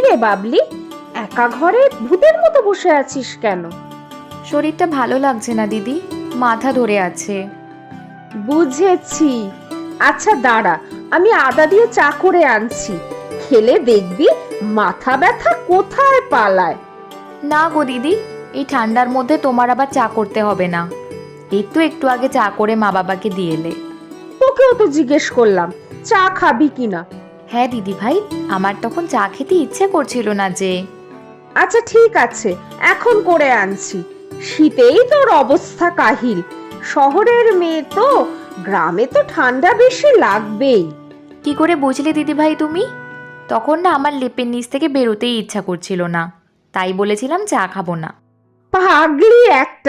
রে বাবলি, একা ঘরে ভূতের মতো বসে আছিস কেন? শরীরটা ভালো লাগছে না দিদি, মাথা ধরে আছে। বুঝেছি। আচ্ছা দাঁড়া, আমি আদা দিয়ে চা করে আনছি, খেলে দেখবি মাথা ব্যথা কোথায় পালায়। না গো দিদি, এই ঠান্ডার মধ্যে তোমার আবার চা করতে হবে না। এই তো একটু আগে চা করে মা বাবাকে দিয়ে এলে। তোকেও তো জিজ্ঞেস করলাম চা খাবি কিনা। হ্যাঁ দিদি ভাই, আমার তখন চা খেতে ইচ্ছে করছিল না যে। আচ্ছা ঠিক আছে, এখন করে আনছি। শীতেই তোর অবস্থা কাহিল, শহরের মেয়ে তো, গ্রামে তো ঠান্ডা বেশি লাগবেই। কি করে বুঝলে দিদি ভাই তুমি? তখন না আমার লেপের নিচ থেকে বেরোতেই ইচ্ছা করছিল না, তাই বলেছিলাম চা খাবো না। পাগলি একটা।